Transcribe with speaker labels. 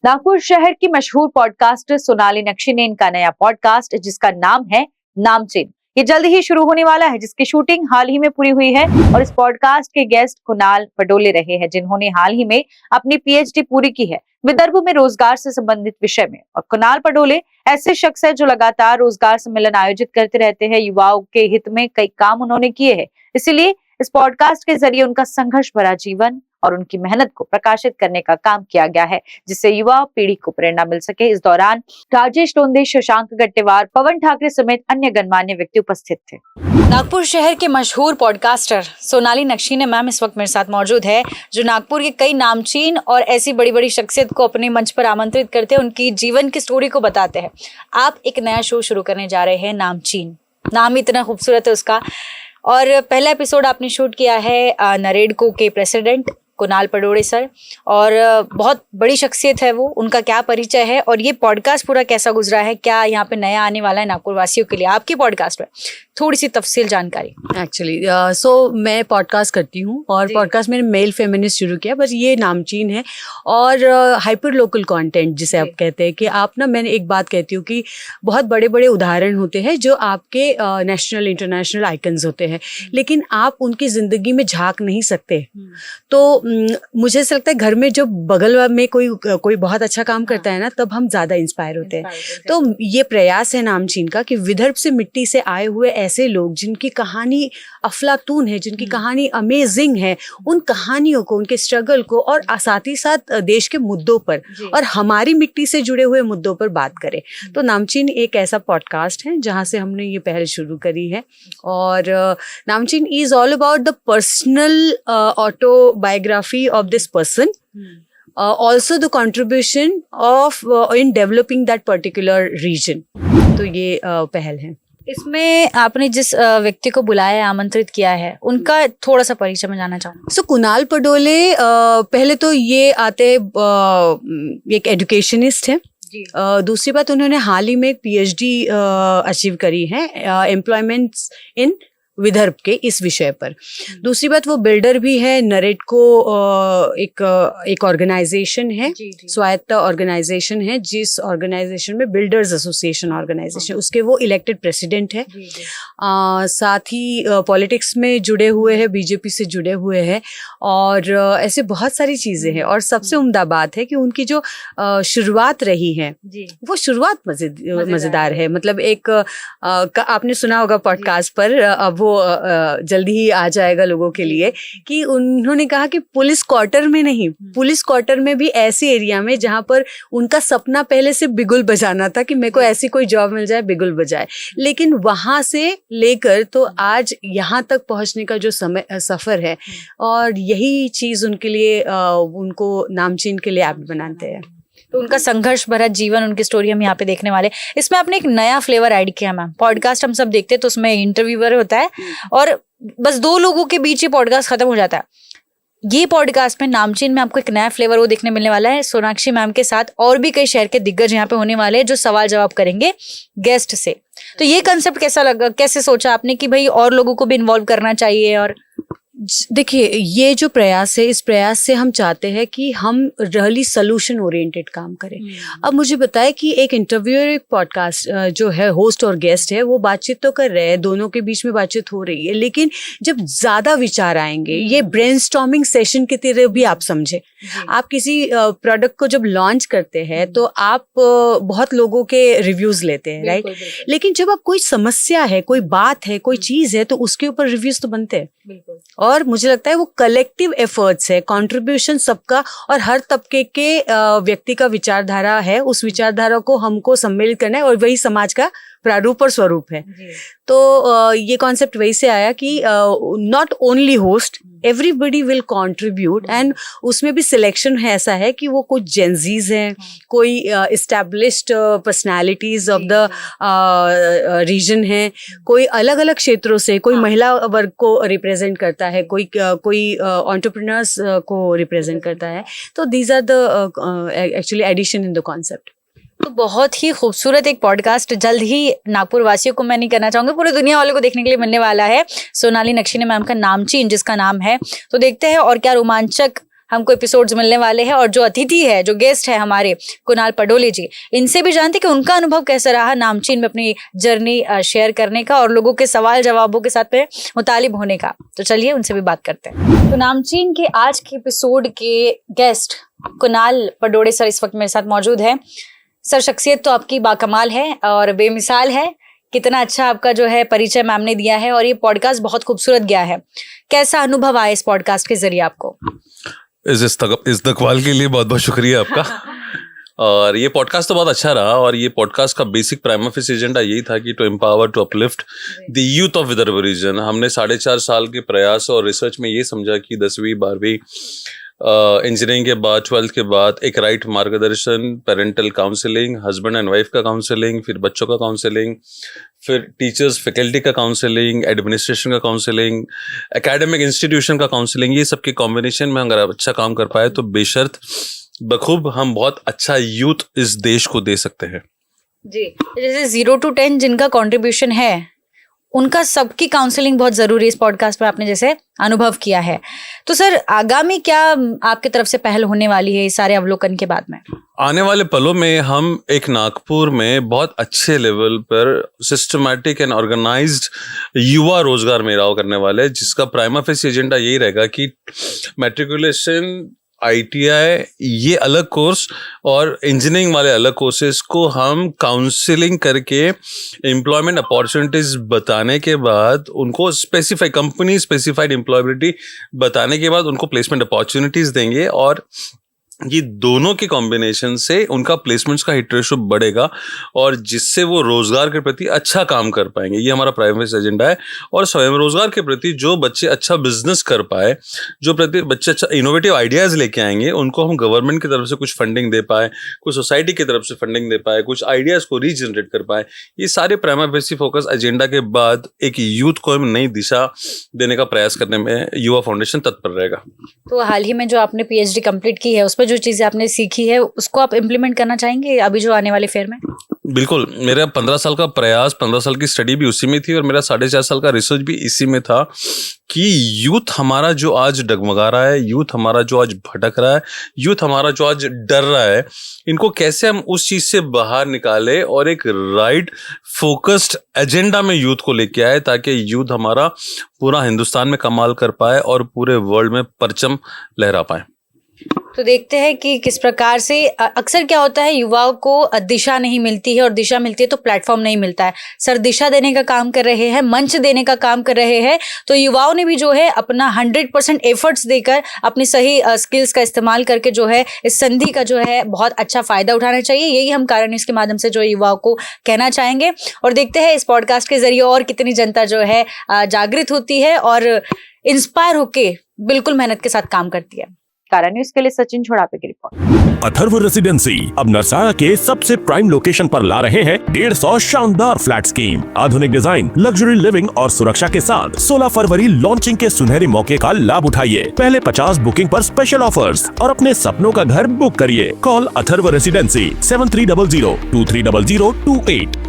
Speaker 1: नागपुर शहर की मशहूर पॉडकास्टर सोनाली नक्शी ने इनका नया पॉडकास्ट जिसका नाम है नामचीन, ये जल्द ही शुरू होने वाला है, जिसकी शूटिंग हाल ही में पूरी हुई है। और इस पॉडकास्ट के गेस्ट कुणाल पडोले रहे हैं, जिन्होंने हाल ही में अपनी पीएचडी पूरी की है विदर्भ में रोजगार से संबंधित विषय में। और कुणाल पडोले ऐसे शख्स है जो लगातार रोजगार सम्मेलन आयोजित करते रहते हैं। युवाओं के हित में कई काम उन्होंने किए हैं, इसीलिए इस पॉडकास्ट के जरिए उनका संघर्ष भरा जीवन और उनकी मेहनत को प्रकाशित करने का काम किया गया है, जिससे युवा पीढ़ी को प्रेरणा मिल सके। इस दौरान राजेश टोंदे, शशांक गट्टेवार, पवन ठाकरे समेत अन्य गणमान्य व्यक्ति उपस्थित थे। नागपुर शहर के मशहूर पॉडकास्टर सोनाली नक्शी ने मैम इस वक्त मेरे साथ मौजूद है, जो नागपुर के कई नामचीन और ऐसी बड़ी बड़ी शख्सियत को अपने मंच पर आमंत्रित करते हैं, उनकी जीवन की स्टोरी को बताते हैं। आप एक नया शो शुरू करने जा रहे हैं, नामचीन, नाम इतना खूबसूरत है उसका। और पहला एपिसोड आपने शूट किया है नरेडको के प्रेसिडेंट कुणाल पडोले सर, और बहुत बड़ी शख्सियत है वो, उनका क्या परिचय है और ये पॉडकास्ट पूरा कैसा गुजरा है, क्या यहाँ पे नया आने वाला है नागपुर वासियों के लिए आपकी पॉडकास्ट में, थोड़ी सी तफसील जानकारी।
Speaker 2: एक्चुअली मैं पॉडकास्ट करती हूँ और पॉडकास्ट मैंने मेल फेमिनिस्ट शुरू किया, बस ये नामचीन है। और हाइपर लोकल कंटेंट जिसे आप कहते हैं कि आप ना, मैंने एक बात कहती हूँ कि बहुत बड़े बड़े उदाहरण होते हैं जो आपके नेशनल इंटरनेशनल आइकन्स होते हैं, लेकिन आप उनकी ज़िंदगी में झांक नहीं सकते। तो मुझे ऐसा लगता है घर में जो बगल में कोई बहुत अच्छा काम करता है ना, तब हम ज़्यादा इंस्पायर होते हैं। तो ये प्रयास है नामचीन का कि विदर्भ से मिट्टी से आए हुए ऐसे लोग जिनकी कहानी अफलातून है, जिनकी कहानी अमेजिंग है, उन कहानियों को, उनके स्ट्रगल को और साथ ही साथ देश के मुद्दों पर और हमारी मिट्टी से जुड़े हुए मुद्दों पर बात करें। तो नामचीन एक ऐसा पॉडकास्ट है जहाँ से हमने ये पहल शुरू करी है। और नामचीन is all about the personal autobiography of this person, also the contribution of in developing that particular region. तो ये पहल है।
Speaker 1: इसमें आपने जिस व्यक्ति को बुलाया है, आमंत्रित किया है, उनका थोड़ा सा परिचय मैं जानना चाहूँगी।
Speaker 2: सो कुणाल पडोले पहले तो ये आते एक एजुकेशनिस्ट है। दूसरी बात, उन्होंने हाल ही में एक पीएचडी अचीव करी है एम्प्लॉयमेंट इन विदर्भ के इस विषय पर। दूसरी बात, वो बिल्डर भी है। नरेडको एक ऑर्गेनाइजेशन है, स्वायत्त ऑर्गेनाइजेशन है, जिस ऑर्गेनाइजेशन में बिल्डर्स एसोसिएशन ऑर्गेनाइजेशन, उसके वो इलेक्टेड प्रेसिडेंट है। साथ ही पॉलिटिक्स में जुड़े हुए हैं, बीजेपी से जुड़े हुए हैं, और ऐसे बहुत सारी चीज़ें हैं। और सबसे उम्दा बात है कि उनकी जो शुरुआत रही है वो शुरुआत मज़ेदार है। मतलब एक आपने सुना होगा पॉडकास्ट पर, अब वो जल्दी ही आ जाएगा लोगों के लिए, कि उन्होंने कहा कि पुलिस क्वार्टर में नहीं, पुलिस क्वार्टर में भी ऐसे एरिया में जहाँ पर उनका सपना पहले से बिगुल बजाना था कि मेरे को ऐसी कोई जॉब मिल जाए, बिगुल बजाए, लेकिन वहाँ से लेकर तो आज यहाँ तक पहुँचने का जो सफ़र है, और यही चीज़ उनके लिए उनको नामचीन के लिए ऐप्ट बनाते हैं।
Speaker 1: तो उनका संघर्ष भरा जीवन, उनकी स्टोरी हम यहाँ पे देखने वाले। इसमें आपने एक नया फ्लेवर ऐड किया मैम। पॉडकास्ट हम सब देखते हैं तो उसमें इंटरव्यूअर होता है और बस दो लोगों के बीच ये पॉडकास्ट खत्म हो जाता है। ये पॉडकास्ट में नामचीन में आपको एक नया फ्लेवर वो देखने मिलने वाला है। सोनाक्षी मैम के साथ और भी कई शहर के दिग्गज यहाँ पे होने वाले हैं जो सवाल जवाब करेंगे गेस्ट से। तो ये कंसेप्ट कैसा लगा, कैसे सोचा आपने कि भाई और लोगों को भी इन्वॉल्व करना चाहिए? और
Speaker 2: देखिए, ये जो प्रयास है, इस प्रयास से हम चाहते हैं कि हम रियली सोल्यूशन ओरिएंटेड काम करें। अब मुझे बताएं कि एक इंटरव्यूअर, एक पॉडकास्ट जो है, होस्ट और गेस्ट है, वो बातचीत तो कर रहे हैं, दोनों के बीच में बातचीत हो रही है, लेकिन जब ज़्यादा विचार आएंगे, ये ब्रेनस्टॉर्मिंग सेशन की तरह भी आप समझे। आप किसी प्रोडक्ट को जब लॉन्च करते हैं तो आप बहुत लोगों के रिव्यूज़ लेते हैं, राइट? लेकिन जब आप कोई समस्या है, कोई बात है, कोई चीज़ है, तो उसके ऊपर रिव्यूज़ तो बनते हैं। और मुझे लगता है वो कलेक्टिव एफर्ट्स है, कंट्रीब्यूशन सबका, और हर तबके के व्यक्ति का विचारधारा है, उस विचारधारा को हमको सम्मिलित करना है, और वही समाज का प्रारूप और स्वरूप है। तो ये कॉन्सेप्ट वही से आया कि not only host, everybody will contribute, and उसमें भी सिलेक्शन है, ऐसा है कि वो कुछ जेंजीज हैं, कोई established personalities of the region है, कोई अलग अलग क्षेत्रों से, कोई महिला वर्ग को रिप्रेजेंट करता है, कोई एंटरप्रेन्योर्स को रिप्रेजेंट करता है। तो these are the actually addition in the concept.
Speaker 1: तो बहुत ही खूबसूरत एक पॉडकास्ट जल्द ही नागपुर वासियों को मैं नहीं करना चाहूंगी, पूरी दुनिया वालों को देखने के लिए मिलने वाला है। सोनाली नक्शी ने मैम का नामचीन जिसका नाम है, तो देखते हैं और क्या रोमांचक हमको एपिसोड्स मिलने वाले हैं और जो अतिथि है, जो गेस्ट है हमारे कुणाल पडोले जी, इनसे भी जानते कि उनका अनुभव कैसा रहा नामचीन में अपनी जर्नी शेयर करने का और लोगों के सवाल जवाबों के साथ में मुतालिब होने का। तो चलिए उनसे भी बात करते हैं। तो नामचीन के आज के एपिसोड के गेस्ट कुणाल पडोले सर इस वक्त मेरे साथ मौजूद है। सर, शख्सियत तो आपकी बाकमाल है और बेमिसाल है। कितना अच्छा आपका जो है परिचय मैम ने दिया है और ये पॉडकास्ट बहुत खूबसूरत गया है। कैसा अनुभव आया इस पॉडकास्ट के जरिए आपको?
Speaker 3: इस इस्तकबाल के लिए बहुत बहुत शुक्रिया आपका। और ये पॉडकास्ट तो बहुत अच्छा रहा और ये पॉडकास्ट का बेसिक प्राइमा फेस एजेंडा यही था कि to empower, to uplift the youth of Vidarbha region. हमने 4.5 साल के प्रयास और रिसर्च में ये समझा कि 10वीं 12वीं इंजीनियरिंग के बाद 12th के बाद एक राइट मार्गदर्शन, parental counselling, husband and wife का काउंसलिंग, फिर बच्चों का काउंसलिंग, फिर टीचर्स फैकल्टी का काउंसलिंग, एडमिनिस्ट्रेशन का काउंसलिंग, एकेडमिक इंस्टीट्यूशन का काउंसलिंग, ये सब के कॉम्बिनेशन में अगर अच्छा काम कर पाए तो बेशर्त बखूब हम बहुत अच्छा यूथ इस देश को दे सकते हैं
Speaker 1: जी। जैसे 0 to 10 जिनका कंट्रीब्यूशन है उनका सबकी काउंसलिंग बहुत जरूरी है। इस पॉडकास्ट में आपने जैसे अनुभव किया है, तो सर आगामी क्या आपकी तरफ से पहल होने वाली है इस सारे अवलोकन के बाद में?
Speaker 3: आने वाले पलों में हम एक नागपुर में बहुत अच्छे लेवल पर सिस्टमैटिक एंड ऑर्गेनाइज्ड युवा रोजगार मेलाव करने वाले हैं, जिसका प्राइमा फेस एजेंडा यही रहेगा कि मैट्रिकुलेशन, ITI ये अलग कोर्स और इंजीनियरिंग वाले अलग कोर्सेज को हम काउंसलिंग करके एम्प्लॉयमेंट अपॉर्चुनिटीज बताने के बाद उनको कंपनी स्पेसिफाइड एम्प्लॉयबिलिटी बताने के बाद उनको प्लेसमेंट अपॉर्चुनिटीज देंगे और ये दोनों के कॉम्बिनेशन से उनका प्लेसमेंट्स का हिट रेशो बढ़ेगा और जिससे वो रोजगार के प्रति अच्छा काम कर पाएंगे। ये हमारा प्राइमरी एजेंडा है। और स्वयं रोजगार के प्रति जो बच्चे अच्छा बिजनेस कर पाए, जो बच्चे अच्छा इनोवेटिव आइडियाज लेके आएंगे, उनको हम गवर्नमेंट की तरफ से कुछ फंडिंग दे पाए, कुछ सोसाइटी की तरफ से फंडिंग दे पाए, कुछ आइडियाज को रीजनरेट कर पाए। ये सारे प्राइमा फेस फोकस एजेंडा के बाद एक यूथ को नई दिशा देने का प्रयास करने में युवा फाउंडेशन तत्पर रहेगा।
Speaker 1: तो हाल ही में जो आपने PhD कंप्लीट की है, उसमें जो चीजें आपने सीखी है उसको आप इम्प्लीमेंट करना चाहेंगे अभी जो आने वाले फेयर में?
Speaker 3: बिल्कुल। मेरा 15 साल का प्रयास, 15 साल की स्टडी भी उसी में थी और मेरा 4.5 साल का रिसर्च भी इसी में था कि यूथ हमारा जो आज डगमगा रहा है, यूथ हमारा जो आज भटक रहा है, यूथ हमारा जो आज डर रहा है, इनको कैसे हम उस चीज से बाहर निकाले और एक राइट फोकस्ड एजेंडा में यूथ को लेके आए ताकि यूथ हमारा पूरा हिंदुस्तान में कमाल कर पाए और पूरे वर्ल्ड में परचम लहरा पाए।
Speaker 1: तो देखते हैं कि किस प्रकार से अक्सर क्या होता है, युवाओं को दिशा नहीं मिलती है और दिशा मिलती है तो प्लेटफॉर्म नहीं मिलता है। सर दिशा देने का काम कर रहे हैं, मंच देने का काम कर रहे हैं, तो युवाओं ने भी जो है अपना 100% एफर्ट्स देकर अपनी सही स्किल्स का इस्तेमाल करके जो है इस संधि का जो है बहुत अच्छा फायदा उठाना चाहिए। यही हम कारण न्यूज़ के माध्यम से जो युवाओं को कहना चाहेंगे और देखते हैं इस पॉडकास्ट के जरिए और कितनी जनता जो है जागृत होती है और इंस्पायर होके बिल्कुल मेहनत के साथ काम करती है। कारण न्यूज़ के लिए सचिन छोड़ापे की रिपोर्ट।
Speaker 4: अथर्व रेसिडेंसी अब नरसाड़ा के सबसे प्राइम लोकेशन पर ला रहे हैं 150 शानदार फ्लैट स्कीम, आधुनिक डिजाइन, लग्जरी लिविंग और सुरक्षा के साथ 16 फरवरी लॉन्चिंग के सुनहरे मौके का लाभ उठाइए। पहले 50 बुकिंग पर स्पेशल ऑफर्स और अपने सपनों का घर बुक करिए। Call Atharva residency 7300 230028।